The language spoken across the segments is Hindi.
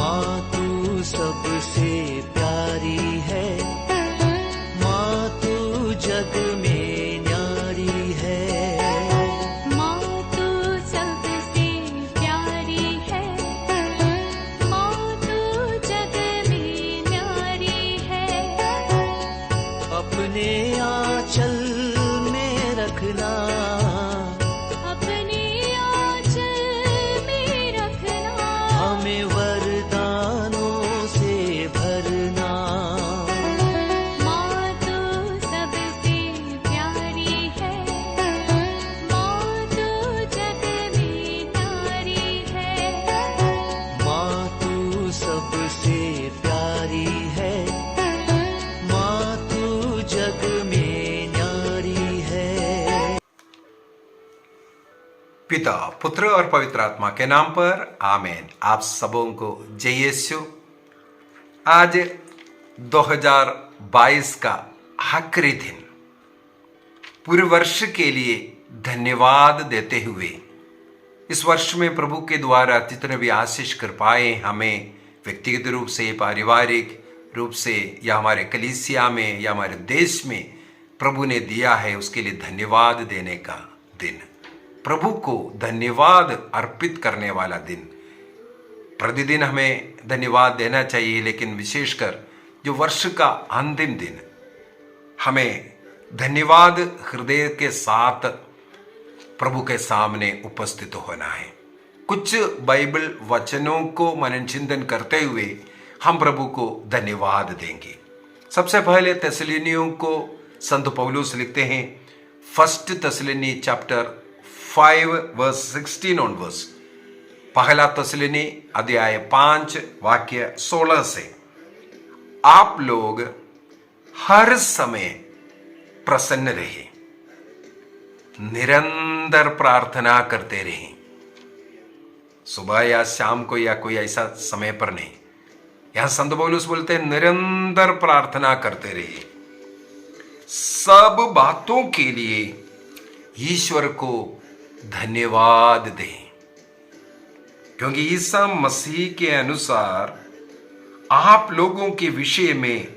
माँ तू सबसे प्यारी है, माँ तू जग में न्यारी है। माँ तू सबसे प्यारी है, माँ तू जग में न्यारी है। अपने आंचल में रखना, अपने आंचल में रखना। हमें वरदानों से भरना। माँ तू सबसे प्यारी है, माँ तू जग में न्यारी है। माँ तू सबसे प्यारी है, माँ तू जग में न्यारी है। पिता, पुत्र और पवित्र आत्मा के नाम पर आमीन। आप सबों को जय यीशु। आज 2022 का आखिरी दिन, पूरे वर्ष के लिए धन्यवाद देते हुए इस वर्ष में प्रभु के द्वारा जितने भी आशीष कृपाएं हमें व्यक्तिगत रूप से, पारिवारिक रूप से, या हमारे कलीसिया में या हमारे देश में प्रभु ने दिया है, उसके लिए धन्यवाद देने का दिन, प्रभु को धन्यवाद अर्पित करने वाला दिन। प्रतिदिन हमें धन्यवाद देना चाहिए, लेकिन विशेषकर जो वर्ष का अंतिम दिन, हमें धन्यवाद हृदय के साथ प्रभु के सामने उपस्थित होना है। कुछ बाइबल वचनों को मनन चिंतन करते हुए हम प्रभु को धन्यवाद देंगे। सबसे पहले तेसलोनियों को संत पौलुस लिखते हैं, 1 तेसलोनी चैप्टर 5 वर्स 16 ऑनवर्स। पहला तेसलोनी अध्याय 5 वाक्य 16 से, आप लोग हर समय प्रसन्न रहे, निरंतर प्रार्थना करते रहें। सुबह या शाम को या कोई ऐसा समय पर नहीं। यहां संत पौलुस बोलते हैं निरंतर प्रार्थना करते रहे, सब बातों के लिए ईश्वर को धन्यवाद दें, क्योंकि ईसा मसीह के अनुसार आप लोगों के विषय में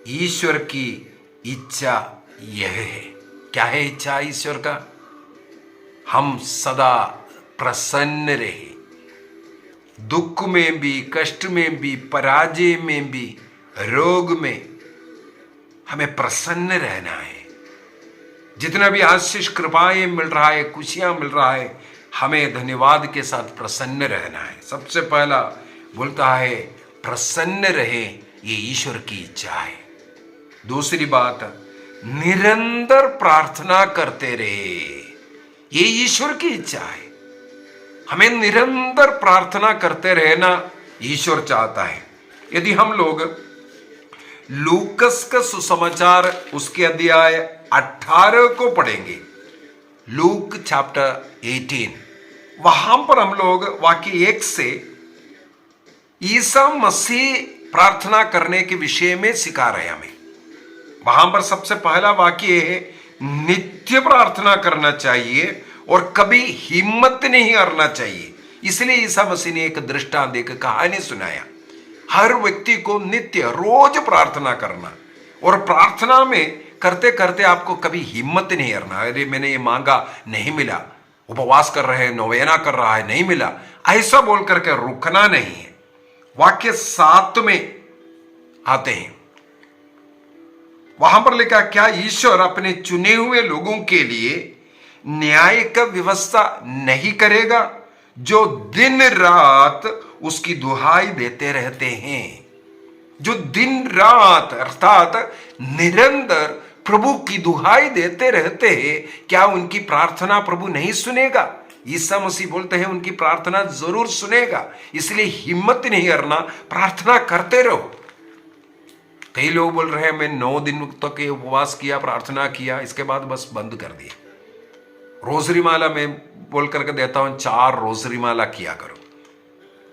ईश्वर की इच्छा यह है। क्या है इच्छा ईश्वर का? हम सदा प्रसन्न रहे, दुख में भी, कष्ट में भी, पराजय में भी, रोग में हमें प्रसन्न रहना है। जितना भी आशीष कृपाएं मिल रहा है, खुशियां मिल रहा है, हमें धन्यवाद के साथ प्रसन्न रहना है। सबसे पहला बोलता है प्रसन्न रहे, ये ईश्वर की इच्छा है। दूसरी बात, निरंतर प्रार्थना करते रहे, ये ईश्वर की इच्छा है। हमें निरंतर प्रार्थना करते रहना ईश्वर चाहता है। यदि हम लोग लूकस का सुसमाचार उसके अध्याय 18 को पढ़ेंगे, लूक चैप्टर 18, वहां पर हम लोग वाक्य 1 से ईसा मसीह प्रार्थना करने के विषय में सिखा रहे हैं हमें। वहां पर सबसे पहला वाक्य है, नित्य प्रार्थना करना चाहिए और कभी हिम्मत नहीं हारना चाहिए। इसलिए ईसा मसीह ने एक दृष्टांत, एक कहानी सुनाया। हर व्यक्ति को नित्य रोज प्रार्थना करना, और प्रार्थना में करते करते आपको कभी हिम्मत नहीं हारना। अरे मैंने ये मांगा नहीं मिला, उपवास कर रहे हैं, नोवेना कर रहा है, नहीं मिला, ऐसा बोल करके रुकना नहीं है। वाक्य 7 में आते हैं, वहां पर लिखा, क्या ईश्वर अपने चुने हुए लोगों के लिए न्याय का व्यवस्था नहीं करेगा, जो दिन रात उसकी दुहाई देते रहते हैं। जो दिन रात अर्थात निरंतर प्रभु की दुहाई देते रहते हैं, क्या उनकी प्रार्थना प्रभु नहीं सुनेगा? ईसा मसीह बोलते हैं उनकी प्रार्थना जरूर सुनेगा। इसलिए हिम्मत नहीं हारना, प्रार्थना करते रहो। कई लोग बोल रहे हैं मैं 9 दिन तक उपवास किया, प्रार्थना किया, इसके बाद बस बंद कर दिया। रोजरी माला में बोल करके देता हूं, 4 रोजरी माला किया करो।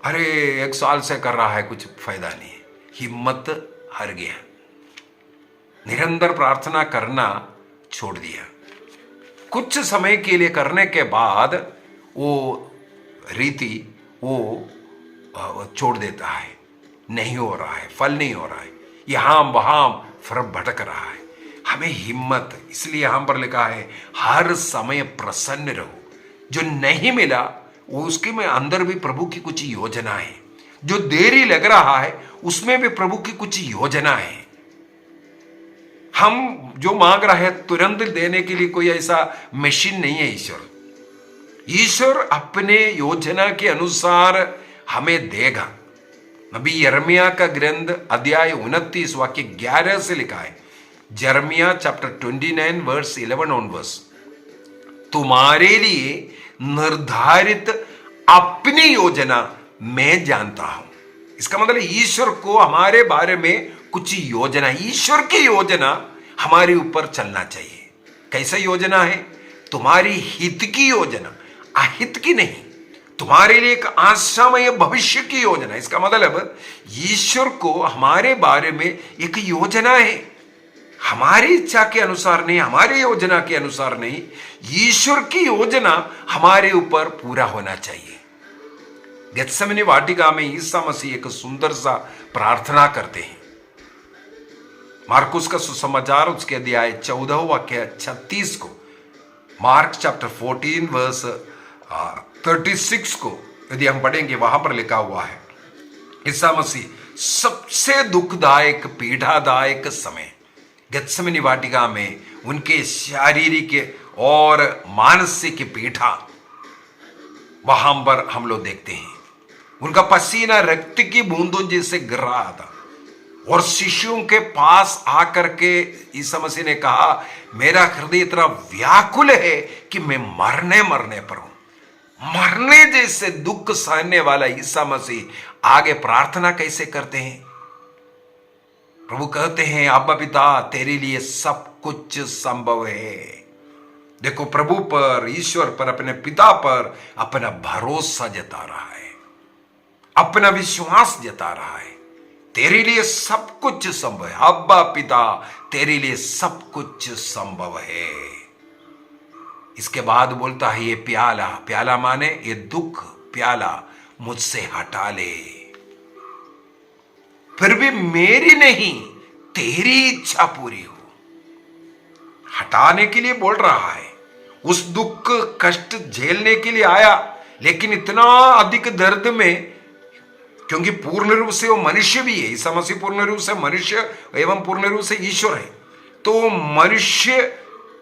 अरे 1 साल से कर रहा है, कुछ फायदा नहीं है, हिम्मत हार गया, निरंतर प्रार्थना करना छोड़ दिया। कुछ समय के लिए करने के बाद वो रीति वो छोड़ देता है। नहीं हो रहा है, फल नहीं हो रहा है, यहां वहां फिर भटक रहा है, हमें हिम्मत, इसलिए यहां पर लिखा है हर समय प्रसन्न रहो। जो नहीं मिला वो उसके में अंदर भी प्रभु की कुछ योजना है, जो देरी लग रहा है उसमें भी प्रभु की कुछ योजना है। हम जो मांग रहे हैं तुरंत देने के लिए कोई ऐसा मशीन नहीं है। ईश्वर अपने योजना के अनुसार हमें देगा। नबी यर्मिया का ग्रंथ अध्याय 29 वाक्य 11 से लिखा है, यर्मिया चैप्टर 29 वर्स 11 ऑनवर्स, तुम्हारे लिए निर्धारित अपनी योजना मैं जानता हूं। इसका मतलब ईश्वर को हमारे बारे में कुछ योजना, ईश्वर की योजना हमारे ऊपर चलना चाहिए। कैसा योजना है? तुम्हारी हित की योजना, अहित की नहीं, तुम्हारे लिए एक आशामय भविष्य की योजना। इसका मतलब ईश्वर को हमारे बारे में एक योजना है, हमारी इच्छा के अनुसार नहीं, हमारी योजना के अनुसार नहीं, ईश्वर की योजना हमारे ऊपर पूरा होना चाहिए। गेत्सेमनी वाटिका में ईसा मसीह एक सुंदर सा प्रार्थना करते हैं। मार्कुस का सुसमाचार उसके अध्याय 14 वाक्य 36 को, मार्क चैप्टर 14 वर्स 36 को यदि हम पढ़ेंगे, वहां पर लिखा हुआ है ईसा मसीह सबसे दुखदायक पीड़ादायक समय गेत्सेमनी वाटिका में उनके शारीरिक और मानसिक पीड़ा वहां पर हम लोग देखते हैं। उनका पसीना रक्त की बूंदों जैसे गिर रहा था और शिशुओं के पास आकर के ईसा मसीह ने कहा, मेरा हृदय इतना व्याकुल है कि मैं मरने पर हूं। मरने जैसे दुख सहने वाला ईसा मसीह आगे प्रार्थना कैसे करते हैं? प्रभु कहते हैं, अब्बा पिता तेरे लिए सब कुछ संभव है। देखो, प्रभु पर, ईश्वर पर, अपने पिता पर अपना भरोसा जता रहा है, अपना विश्वास जता रहा है। तेरे लिए सब कुछ संभव है अब्बा पिता, तेरे लिए सब कुछ संभव है। इसके बाद बोलता है, ये प्याला, प्याला माने ये दुख प्याला मुझसे हटा ले, फिर भी मेरी नहीं तेरी इच्छा पूरी हो। हटाने के लिए बोल रहा है, उस दुख कष्ट झेलने के लिए आया, लेकिन इतना अधिक दर्द में, क्योंकि पूर्ण रूप से वो मनुष्य भी है। ईसा मसीह पूर्ण रूप से मनुष्य एवं पूर्ण रूप से ईश्वर है, तो मनुष्य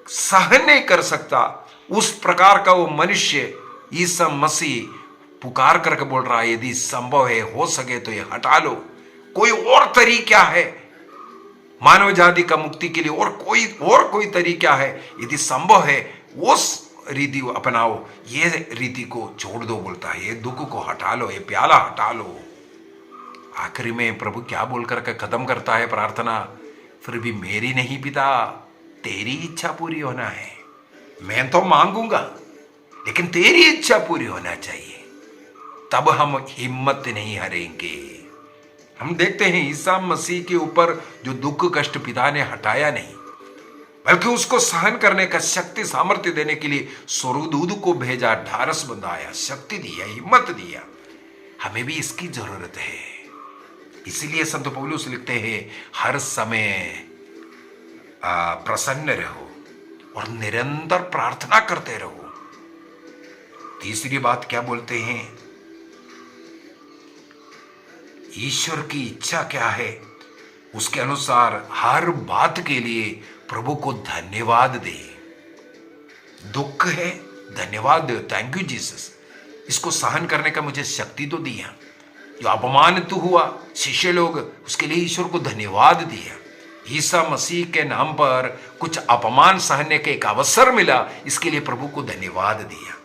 सहन नहीं कर सकता उस प्रकार का वो मनुष्य ईसा मसीह पुकार करके बोल रहा है, यदि संभव है, हो सके तो ये हटा लो। कोई और तरीका है मानव जाति का मुक्ति के लिए, और कोई तरीका है, यदि संभव है उस रीति अपनाओ, ये रीति को छोड़ दो। बोलता है, ये दुख को हटा लो, ये प्याला हटा लो। आखिरी में प्रभु क्या बोलकर के खत्म करता है प्रार्थना? फिर भी मेरी नहीं पिता, तेरी इच्छा पूरी होना है। मैं तो मांगूंगा, लेकिन तेरी इच्छा पूरी होना चाहिए। तब हम हिम्मत नहीं हारेंगे। हम देखते हैं ईसा मसीह के ऊपर जो दुख कष्ट पिता ने हटाया नहीं, बल्कि उसको सहन करने का शक्ति सामर्थ्य देने के लिए स्वर्गदूत को भेजा, ढारस बंधाया, शक्ति दिया, हिम्मत दिया। हमें भी इसकी जरूरत है। इसीलिए संत पौलुस लिखते हैं, हर समय प्रसन्न रहो और निरंतर प्रार्थना करते रहो। तीसरी बात क्या बोलते हैं? ईश्वर की इच्छा क्या है, उसके अनुसार हर बात के लिए प्रभु को धन्यवाद दे। दुख है, धन्यवाद, थैंक यू जीसस, इसको सहन करने का मुझे शक्ति तो दिया। जो अपमानित हुआ शिष्य लोग, उसके लिए ईश्वर को धन्यवाद दिया। ईसा मसीह के नाम पर कुछ अपमान सहने के एक अवसर मिला, इसके लिए प्रभु को धन्यवाद दिया।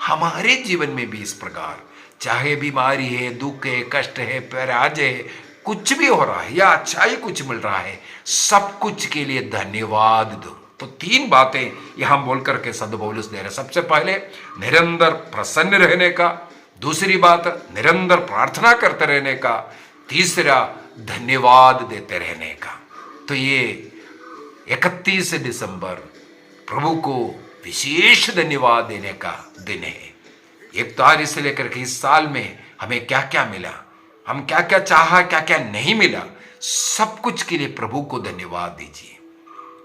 हमारे जीवन में भी इस प्रकार, चाहे बीमारी है, दुख है, कष्ट है, पराजय है, कुछ भी हो रहा है या अच्छा ही कुछ मिल रहा है, सब कुछ के लिए धन्यवाद दो। तो तीन बातें यहां बोलकर के संत पौलुस दे रहे। सबसे पहले निरंतर प्रसन्न रहने का, दूसरी बात निरंतर प्रार्थना करते रहने का, तीसरा धन्यवाद देते रहने का। तो ये 31 दिसंबर प्रभु को विशेष धन्यवाद देने का दिन है। 1 तारीख से लेकर के इस साल में हमें क्या क्या मिला, हम क्या क्या चाहा, क्या क्या नहीं मिला, सब कुछ के लिए प्रभु को धन्यवाद दीजिए।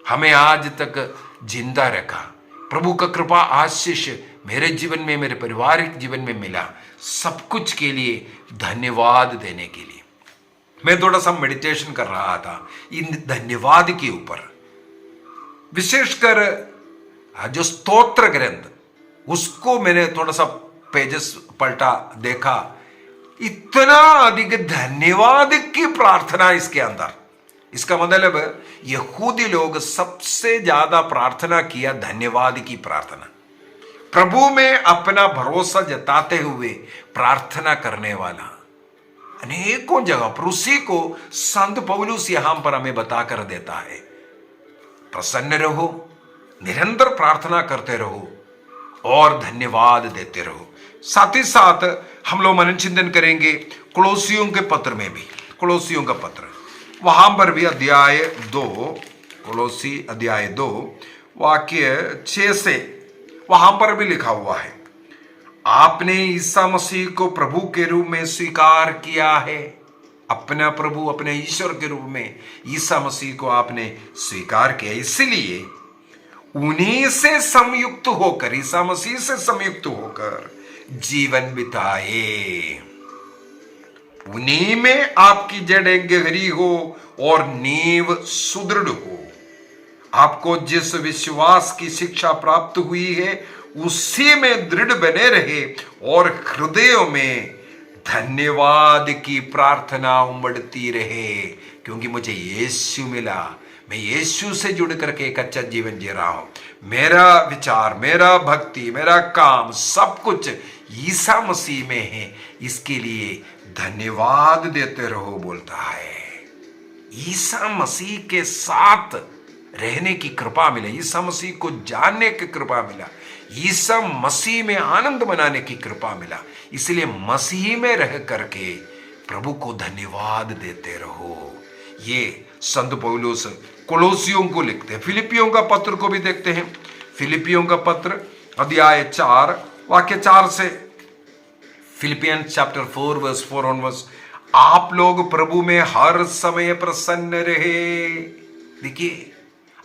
हमें आज तक जिंदा रखा, प्रभु का कृपा आशीष मेरे जीवन में, मेरे पारिवारिक जीवन में मिला, सब कुछ के लिए धन्यवाद देने के लिए मैं थोड़ा सा मेडिटेशन कर रहा था इन धन्यवाद के ऊपर। विशेषकर जो स्तोत्र ग्रंथ, उसको मैंने थोड़ा सा पेजेस पलटा, देखा, इतना अधिक धन्यवाद की प्रार्थना इसके अंदर। इसका मतलब यहूदी लोग सबसे ज्यादा प्रार्थना किया धन्यवाद की प्रार्थना, प्रभु में अपना भरोसा जताते हुए प्रार्थना करने वाला अनेकों जगह पर। उसी को संत पौलुस यहां पर हमें बताकर देता है, प्रसन्न रहो, निरंतर प्रार्थना करते रहो और धन्यवाद देते रहो। साथ ही साथ हम लोग मनन चिंतन करेंगे कुलोसियों के पत्र में भी, कुलोसियों का पत्र, वहां पर भी अध्याय 2, कुलोसी अध्याय 2 वाक्य 6 से वहां पर भी लिखा हुआ है, आपने ईसा मसीह को प्रभु के रूप में स्वीकार किया है। अपना प्रभु, अपने ईश्वर के रूप में ईसा मसीह को आपने स्वीकार किया, इसलिए उन्हीं से संयुक्त होकर, ईसा मसीह से संयुक्त होकर जीवन बिताए। उन्हीं में आपकी जड़ें गहरी हो और नींव सुदृढ़ हो। आपको जिस विश्वास की शिक्षा प्राप्त हुई है उसी में दृढ़ बने रहे और हृदयों में धन्यवाद की प्रार्थना उमड़ती रहे। क्योंकि मुझे यीशु मिला, मैं यीशु से जुड़ करके एक अच्छा जीवन जी रहा हूं, मेरा विचार, मेरा भक्ति, मेरा काम, सब कुछ ईसा मसीह में है, इसके लिए धन्यवाद देते रहो बोलता है। ईसा मसीह के साथ रहने की कृपा मिले, ईसा मसीह को जानने की कृपा मिला, ईसा मसीह में आनंद मनाने की कृपा मिला, इसलिए मसीह में रह करके प्रभु को धन्यवाद देते रहो। ये संत पौलुस कोलोसियों को लिखते हैं। फिलिपियों का पत्र को भी देखते हैं, फिलिपियों का पत्र अध्याय 4 वाक्य 4 से, फिलिपियंस चैप्टर 4 वर्स 4 ऑनवर्स, आप लोग प्रभु में हर समय प्रसन्न रहे। देखिए,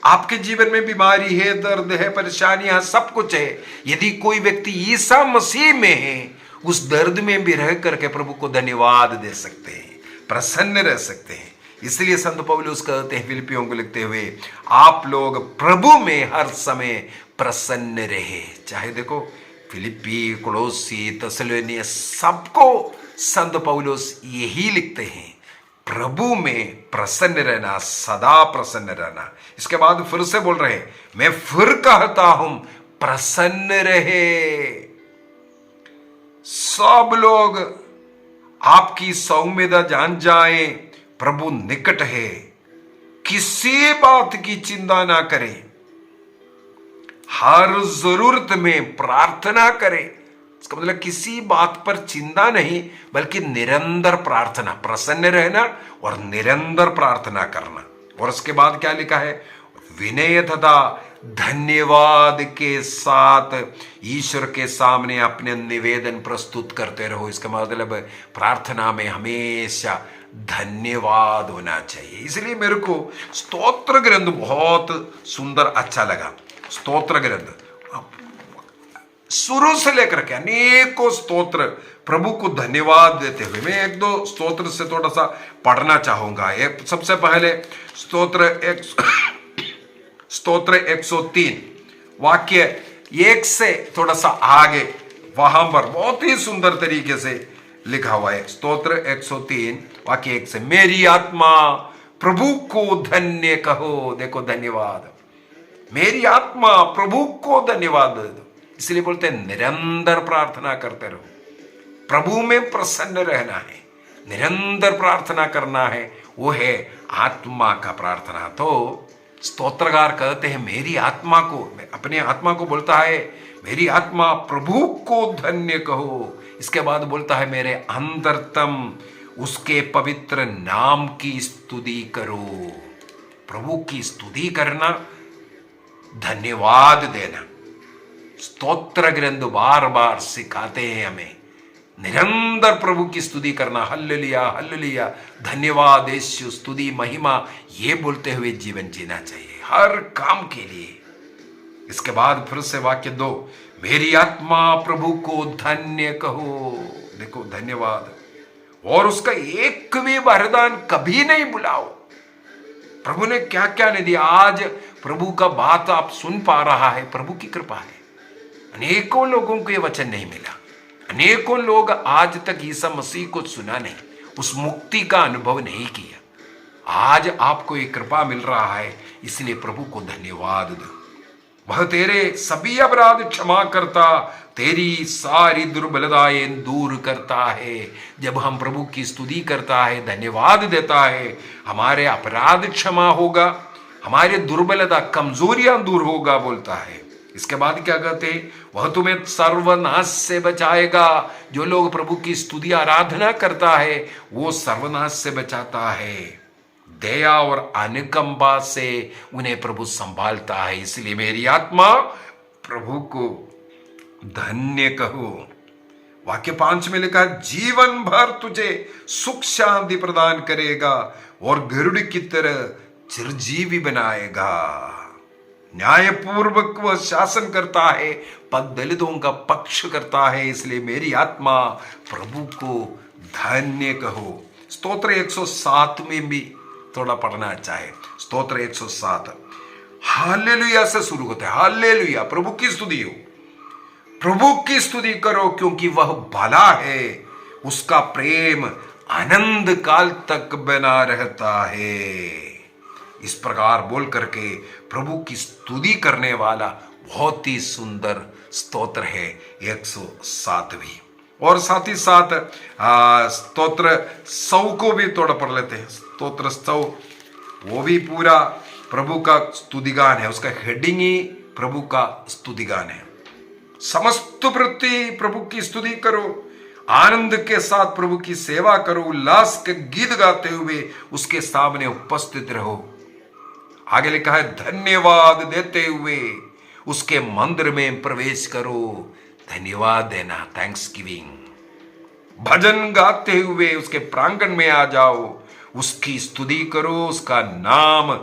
आपके जीवन में बीमारी है, दर्द है, परेशानियां, सब कुछ है, यदि कोई व्यक्ति ईसा मसीह में है, उस दर्द में भी रह करके प्रभु को धन्यवाद दे सकते हैं, प्रसन्न रह सकते हैं। इसलिए संत पौलुस कहते हैं फिलिपियों को लिखते हुए, आप लोग प्रभु में हर समय प्रसन्न रहे। चाहे देखो फिलिपी, कोलोसी, तसलोनिया, सबको संत पौलुस यही लिखते हैं, प्रभु में प्रसन्न रहना, सदा प्रसन्न रहना। इसके बाद फिर से बोल रहे हैं, मैं फिर कहता हूं प्रसन्न रहे। सब लोग आपकी सौम्यता जान जाएं, प्रभु निकट है, किसी बात की चिंता ना करें, हर जरूरत में प्रार्थना करें। इसका मतलब किसी बात पर चिंता नहीं, बल्कि निरंतर प्रार्थना, प्रसन्न रहना और निरंतर प्रार्थना करना। और उसके बाद क्या लिखा है, विनय तथा धन्यवाद के साथ ईश्वर के सामने अपने निवेदन प्रस्तुत करते रहो। इसका मतलब प्रार्थना में हमेशा धन्यवाद होना चाहिए। इसलिए मेरे को स्तोत्र ग्रंथ बहुत सुंदर अच्छा लगा। स्तोत्र ग्रंथ शुरू से लेकर के अनेकों स्तोत्र प्रभु को धन्यवाद देते हुए, मैं एक दो स्तोत्र से थोड़ा सा पढ़ना चाहूंगा। एक सबसे पहले स्तोत्र 103 वाक्य 1 से थोड़ा सा आगे, वहां पर बहुत ही सुंदर तरीके से लिखा हुआ है। स्तोत्र 103 वाक्य 1 से, मेरी आत्मा प्रभु को धन्य कहो। देखो धन्यवाद, मेरी आत्मा प्रभु को धन्यवाद दो। इसलिए बोलते हैं निरंतर प्रार्थना करते रहो, प्रभु में प्रसन्न रहना है, निरंतर प्रार्थना करना है, वो है आत्मा का प्रार्थना। तो स्तोत्रकार कहते हैं मेरी आत्मा को, अपने आत्मा को बोलता है मेरी आत्मा प्रभु को धन्य कहो। इसके बाद बोलता है मेरे अंतरतम उसके पवित्र नाम की स्तुति करो। प्रभु की स्तुति करना, धन्यवाद देना। स्तोत्र ग्रंथ बार बार सिखाते हैं हमें निरंतर प्रभु की स्तुति करना, हल्लेलुया हल्लेलुया, धन्यवाद यीशु, स्तुति महिमा, ये बोलते हुए जीवन जीना चाहिए हर काम के लिए। इसके बाद फिर से वाक्य 2, मेरी आत्मा प्रभु को धन्य कहो। देखो धन्यवाद, और उसका एक भी वरदान कभी नहीं बुलाओ। प्रभु ने क्या क्या नहीं दिया। आज प्रभु का बात आप सुन पा रहा है, प्रभु की कृपा है। अनेकों लोगों को यह वचन नहीं मिला, अनेकों लोग आज तक ईसा मसीह को सुना नहीं, उस मुक्ति का अनुभव नहीं किया। आज आपको ये कृपा मिल रहा है, इसलिए प्रभु को धन्यवाद दो। वह तेरे सभी अपराध क्षमा करता, तेरी सारी दुर्बलताएं दूर करता है। जब हम प्रभु की स्तुति करता है, धन्यवाद देता है, हमारे अपराध क्षमा होगा, हमारी दुर्बलता कमजोरियां दूर होगा बोलता है। इसके बाद क्या कहते हैं, वह तुम्हें सर्वनाश से बचाएगा। जो लोग प्रभु की स्तुति आराधना करता है वो सर्वनाश से बचाता है। दया और अनुकंपा से उन्हें प्रभु संभालता है। इसलिए मेरी आत्मा प्रभु को धन्य कहो। वाक्य 5 में लिखा, जीवन भर तुझे सुख शांति प्रदान करेगा और गरुड़ की तरह चिरजीवी बनाएगा। न्यायपूर्वक वह शासन करता है, पग दलितों का पक्ष करता है। इसलिए मेरी आत्मा प्रभु को धन्य कहो। स्तोत्र 107 में भी थोड़ा पढ़ना अच्छा है। स्तोत्र 107 हालेलुया से शुरू होता है। हालेलुया, प्रभु की स्तुति हो, प्रभु की स्तुति करो, क्योंकि वह भला है, उसका प्रेम अनंत काल तक बना रहता है। इस प्रकार बोल करके प्रभु की स्तुति करने वाला बहुत ही सुंदर स्तोत्र है 107 और साथ ही साथ स्तोत्र 100 को भी थोड़ा पढ़ लेते हैं। स्तोत्र 100 वो भी पूरा प्रभु का स्तुतिगान है, उसका हेडिंग ही प्रभु का स्तुतिगान है। समस्त वृत्ति प्रभु की स्तुति करो, आनंद के साथ प्रभु की सेवा करो, उल्लास के गीत गाते हुए उसके सामने उपस्थित रहो। आगे लिखा है, धन्यवाद देते हुए उसके मंदिर में प्रवेश करो। धन्यवाद देना, थैंक्स गिविंग। भजन गाते हुए उसके प्रांगण में आ जाओ, उसकी स्तुति करो, उसका नाम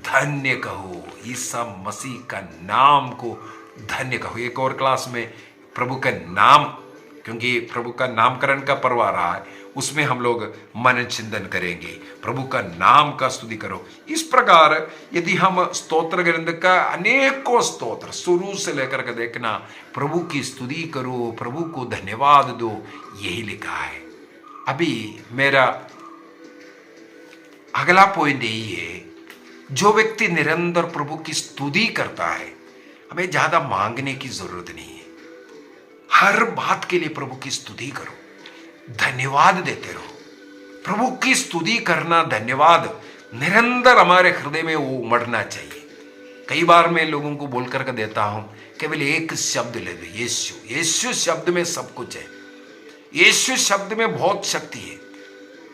धन्य कहो। ईसा मसीह का नाम को धन्य कहो। एक और क्लास में प्रभु का नाम, क्योंकि प्रभु का नामकरण का पर्व आ रहा है, उसमें हम लोग मनन चिंतन करेंगे। प्रभु का नाम का स्तुति करो। इस प्रकार यदि हम स्तोत्र ग्रंथ का अनेकों स्तोत्र शुरू से लेकर के देखना, प्रभु की स्तुति करो, प्रभु को धन्यवाद दो, यही लिखा है। अभी मेरा अगला पॉइंट यही है, जो व्यक्ति निरंतर प्रभु की स्तुति करता है, हमें ज्यादा मांगने की जरूरत नहीं है। हर बात के लिए प्रभु की स्तुति करो, धन्यवाद देते रहो। प्रभु की स्तुति करना, धन्यवाद निरंतर हमारे हृदय में वो उमड़ना चाहिए। कई बार मैं लोगों को बोल करके देता हूं, केवल एक शब्द ले दो, यीशु। यीशु शब्द में सब कुछ है, यीशु शब्द में बहुत शक्ति है।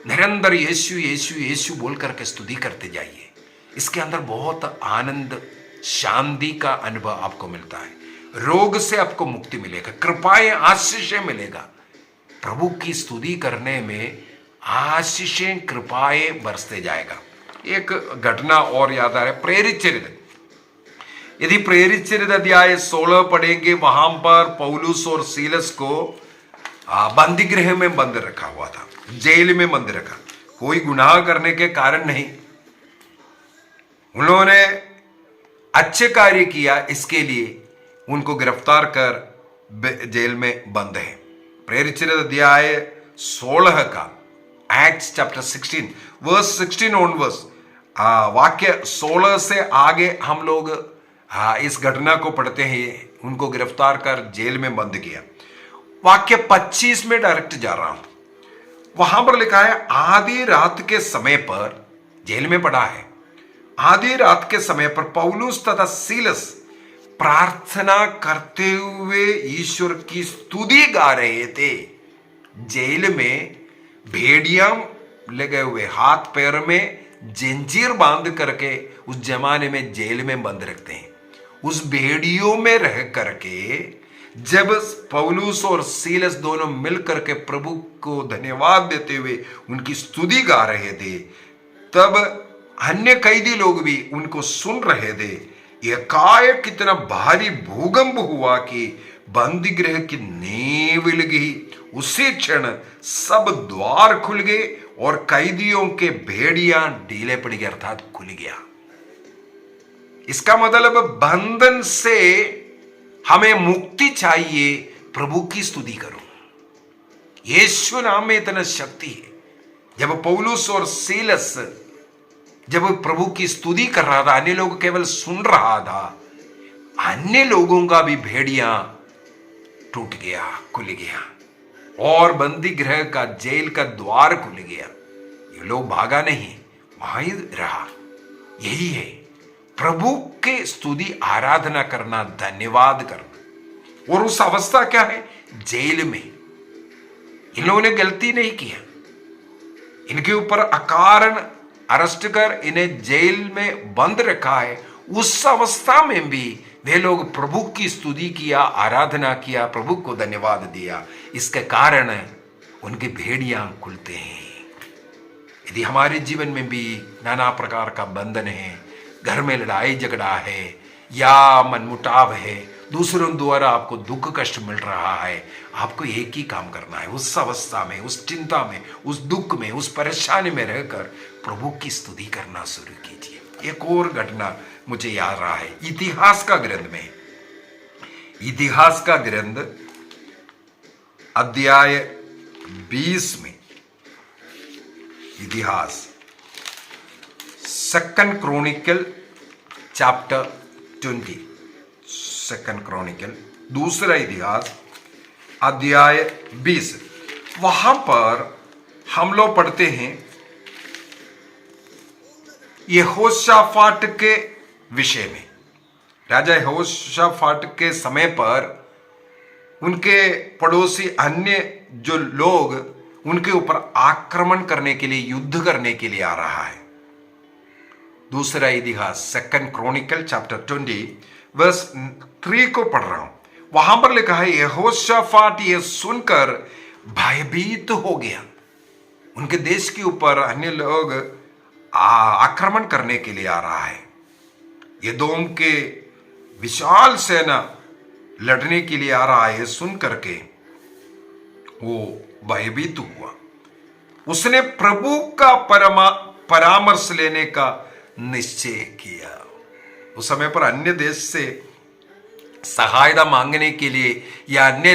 निरंतर यीशु यीशु यीशु बोल करके स्तुति करते जाइए। इसके अंदर बहुत आनंद, शांति का अनुभव आपको मिलता है। रोग से आपको मुक्ति मिलेगा, कृपाएं, आशीषें मिलेगा। प्रभु की स्तुति करने में आशीषें, कृपाएं बरसते जाएगा। एक घटना और याद आ रहा है, प्रेरित चरित्र। यदि प्रेरित चरित्र अध्याय 16 पढ़ेंगे, वहां पर पौलुस और सीलस को बंदी गृह में बंद रखा हुआ था, जेल में बंद रखा। कोई गुनाह करने के कारण नहीं, उन्होंने अच्छे कार्य किया, इसके लिए उनको गिरफ्तार कर जेल में बंद है। प्रेरित चरित्र अध्याय 16 का, एक्ट्स चैप्टर 16 वर्स 16 ऑनवर्स, वाक्य 16 से आगे हम लोग इस घटना को पढ़ते हैं। उनको गिरफ्तार कर जेल में बंद किया। वाक्य 25 में डायरेक्ट जा रहा हूं, वहां पर लिखा है, आधी रात के समय पर, जेल में पड़ा है, आधी रात के समय पर पौलुस तथा सीलस प्रार्थना करते हुए ईश्वर की स्तुति गा रहे थे। जेल में भेड़ियां लगे हुए, हाथ पैर में जंजीर बांध करके उस जमाने में जेल में बंद रखते हैं। उस भेड़ियों में रह करके जब पौलुस और सीलस दोनों मिलकर के प्रभु को धन्यवाद देते हुए उनकी स्तुति गा रहे थे, तब अन्य कैदी लोग भी उनको सुन रहे थे। एकाएक कितना भारी भूकंप हुआ कि बंदी गृह की नींव हिल गई। उसी क्षण सब द्वार खुल गए और कैदियों के भेड़ियां ढीले पड़ गए, अर्थात खुल गया। इसका मतलब बंधन से हमें मुक्ति चाहिए, प्रभु की स्तुति करो। यीशु नाम में इतना शक्ति है। जब पौलुस और सीलस जब प्रभु की स्तुति कर रहा था, अन्य लोग केवल सुन रहा था, अन्य लोगों का भी भेड़ियां टूट गया, खुल गया और बंदी गृह का, जेल का द्वार खुल गया। ये लोग भागा नहीं, वहां ही रहा। यही है प्रभु के स्तुति, आराधना करना, धन्यवाद करना। और उस अवस्था क्या है? जेल में। इन लोगों ने गलती नहीं किया, इनके ऊपर अकारण अरेस्ट कर इन्हें जेल में बंद रखा है। उस अवस्था में भी वे लोग प्रभु की स्तुति किया, आराधना किया, प्रभु को धन्यवाद दिया। इसके कारण उनके भेड़ियां खुलते हैं। यदि हमारे जीवन में भी नाना प्रकार का बंधन है, घर में लड़ाई झगड़ा है या मनमुटाव है, दूसरों द्वारा आपको दुख कष्ट मिल रहा है, आपको एक ही काम करना है। उस अवस्था में, उस चिंता में, उस दुख में, उस परेशानी में रहकर प्रभु की स्तुति करना शुरू कीजिए। एक और घटना मुझे याद रहा है, इतिहास का ग्रंथ में, इतिहास का ग्रंथ अध्याय 20 में, इतिहास second Chronicle chapter 20, second Chronicle, दूसरा इतिहास अध्याय 20, वहां पर हम लोग पढ़ते हैं यहोशाफाट के विषय में। राजा यहोशाफाट के समय पर उनके पड़ोसी अन्य जो लोग उनके ऊपर आक्रमण करने के लिए, युद्ध करने के लिए आ रहा है। दूसरा इतिहास सेकंड क्रॉनिकल चैप्टर 20 वर्स 3 को पढ़ रहा हूं। वहां पर लिखा है, यहोशाफाट ये सुनकर भयभीत हो गया। उनके देश के ऊपर अन्य लोग आक्रमण करने के लिए आ रहा है। एदोम के विशाल सेना लड़ने के लिए आ रहा है, सुन करके वो भयभीत हुआ। उसने प्रभु का परामर्श लेने का निश्चय किया। उस समय पर अन्य देश से सहायता मांगने के लिए या अन्य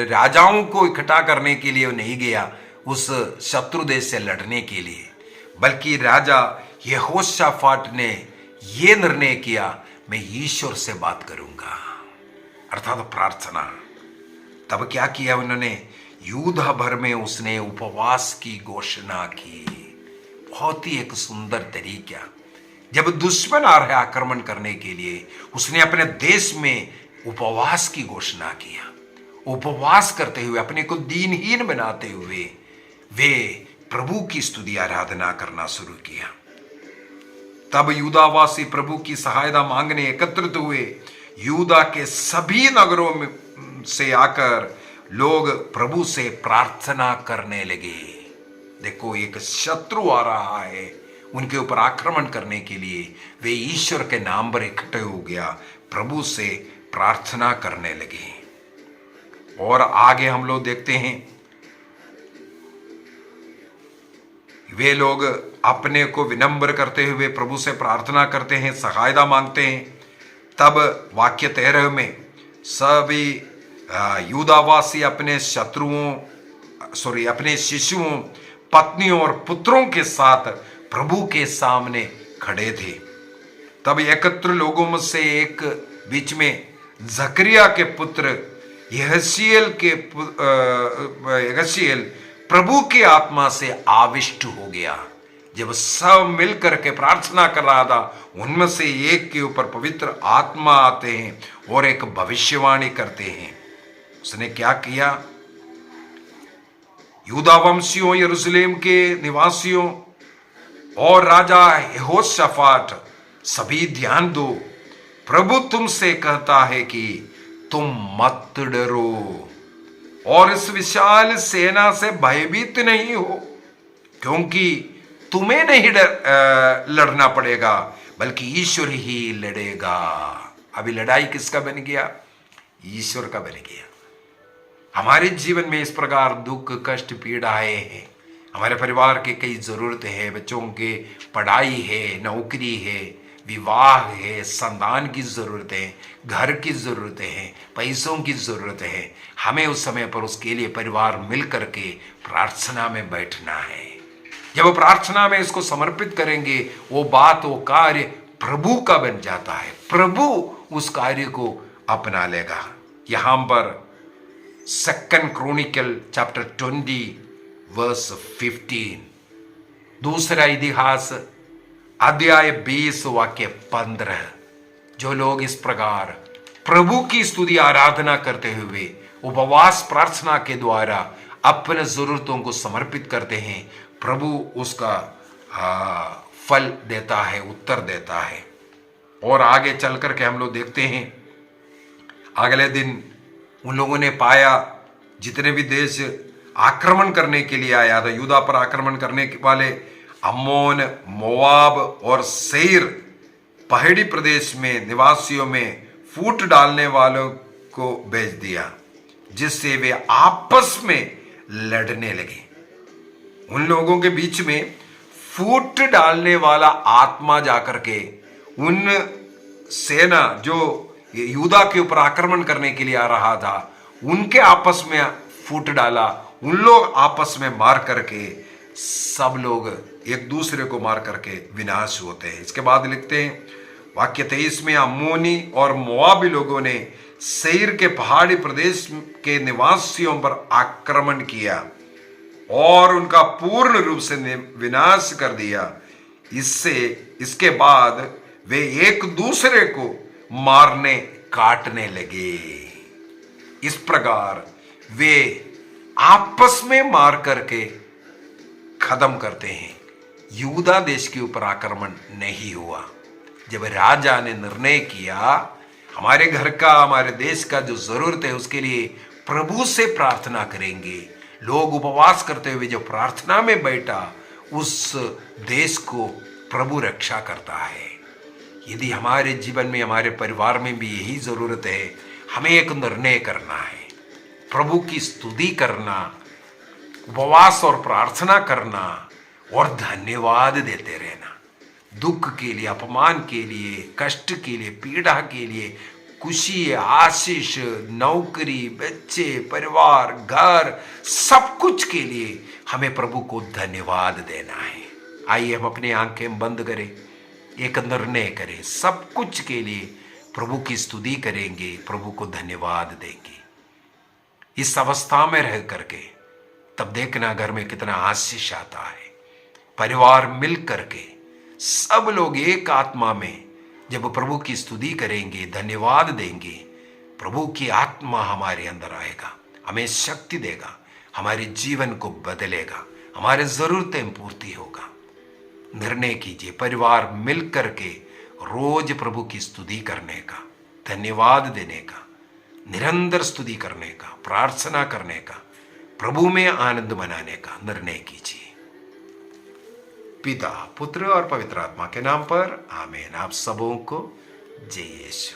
राजाओं को इकट्ठा करने के लिए वो नहीं गया उस शत्रु देश से लड़ने के लिए, बल्कि राजा यहोशाफाट ने यह निर्णय किया, मैं ईश्वर से बात करूंगा, अर्थात प्रार्थना। तब क्या किया उन्होंने? यूदा भर में उसने उपवास की घोषणा की। बहुत ही एक सुंदर तरीका। जब दुश्मन आ रहे आक्रमण करने के लिए, उसने अपने देश में उपवास की घोषणा किया। उपवास करते हुए, अपने को दीनहीन बनाते हुए वे प्रभु की स्तुति आराधना करना शुरू किया। तब यूदावासी प्रभु की सहायता मांगने एकत्रित हुए। यूदा के सभी नगरों में से आकर लोग प्रभु से प्रार्थना करने लगे। देखो, एक शत्रु आ रहा है उनके ऊपर आक्रमण करने के लिए, वे ईश्वर के नाम पर इकट्ठे हो गया, प्रभु से प्रार्थना करने लगे। और आगे हम लोग देखते हैं, वे लोग अपने को विनम्र करते हुए प्रभु से प्रार्थना करते हैं, सहायता मांगते हैं। तब वाक्य 13 में सभी यूदावासी अपने अपने शिशुओं, पत्नियों और पुत्रों के साथ प्रभु के सामने खड़े थे। तब एकत्र लोगों में से एक बीच में जकरिया के पुत्र यहसीएल प्रभु की आत्मा से आविष्ट हो गया। जब सब मिलकर के प्रार्थना कर रहा था, उनमें से एक के ऊपर पवित्र आत्मा आते हैं और एक भविष्यवाणी करते हैं। उसने क्या किया? यूदा वंशियों, यरूशलेम के निवासियों और राजा यहोशाफाट, सभी ध्यान दो। प्रभु तुमसे कहता है कि तुम मत डरो और इस विशाल सेना से भयभीत नहीं हो, क्योंकि तुम्हें नहीं लड़ना पड़ेगा, बल्कि ईश्वर ही लड़ेगा। अभी लड़ाई किसका बन गया? ईश्वर का बन गया। हमारे जीवन में इस प्रकार दुख, कष्ट, पीड़ाएं हैं। हमारे परिवार के कई जरूरतें हैं, बच्चों के पढ़ाई है, नौकरी है, विवाह है, संतान की जरूरतें हैं, घर की जरूरतें हैं, पैसों की जरूरतें हैं। हमें उस समय पर उसके लिए परिवार मिल करके प्रार्थना में बैठना है। जब वो प्रार्थना में इसको समर्पित करेंगे, वो बात, वो कार्य प्रभु का बन जाता है। प्रभु उस कार्य को अपना लेगा। यहां पर 2 क्रॉनिकल चैप्टर 20 वर्स 15, दूसरा इतिहास अध्याय 20 वाक्य 15। जो लोग इस प्रकार प्रभु की स्तुति आराधना करते हुए उपवास प्रार्थना के द्वारा अपने जरूरतों को समर्पित करते हैं, प्रभु उसका फल देता है, उत्तर देता है। और आगे चल करके हम लोग देखते हैं, अगले दिन उन लोगों ने पाया, जितने भी देश आक्रमण करने के लिए आया था, यूदा पर आक्रमण करने वाले अम्मोन, मोआब और सेईर पहाड़ी प्रदेश में निवासियों में फूट डालने वालों को भेज दिया, जिससे वे आपस में लड़ने लगे। उन लोगों के बीच में फूट डालने वाला आत्मा जाकर के उन सेना जो यूदा के ऊपर आक्रमण करने के लिए आ रहा था, उनके आपस में फूट डाला। उन लोग आपस में मार करके, सब लोग एक दूसरे को मार करके विनाश होते हैं। इसके बाद लिखते हैं वाक्य 23 में, अम्मोनी और मोआबी लोगों ने सेईर के पहाड़ी प्रदेश के निवासियों पर आक्रमण किया और उनका पूर्ण रूप से विनाश कर दिया। इसके बाद वे एक दूसरे को मारने काटने लगे। इस प्रकार वे आपस में मार करके खत्म करते हैं। यूदा देश के ऊपर आक्रमण नहीं हुआ। जब राजा ने निर्णय किया, हमारे घर का, हमारे देश का जो जरूरत है उसके लिए प्रभु से प्रार्थना करेंगे। लोग उपवास करते हुए जो प्रार्थना में बैठा, उस देश को प्रभु रक्षा करता है। यदि हमारे जीवन में, हमारे परिवार में भी यही जरूरत है, हमें एक निर्णय करना है, प्रभु की स्तुति करना, उपवास और प्रार्थना करना और धन्यवाद देते रहना। दुख के लिए, अपमान के लिए, कष्ट के लिए, पीड़ा के लिए, खुशी, आशीष, नौकरी, बच्चे, परिवार, घर, सब कुछ के लिए हमें प्रभु को धन्यवाद देना है। आइए हम अपनी आंखें बंद करें, एक निर्णय करें, सब कुछ के लिए प्रभु की स्तुति करेंगे, प्रभु को धन्यवाद देंगे। इस अवस्था में रह करके तब देखना घर में कितना आशीष आता है। परिवार मिल करके सब लोग एक आत्मा में जब प्रभु की स्तुति करेंगे, धन्यवाद देंगे, प्रभु की आत्मा हमारे अंदर आएगा, हमें शक्ति देगा, हमारे जीवन को बदलेगा, हमारे जरूरतें पूर्ति होगा। निर्णय कीजिए परिवार मिल करके रोज प्रभु की स्तुति करने का, धन्यवाद देने का, निरंतर स्तुति करने का, प्रार्थना करने का, प्रभु में आनंद मनाने का निर्णय कीजिए। पिता, पुत्र और पवित्र आत्मा के नाम पर आमीन। आप सबों को जय यीशु।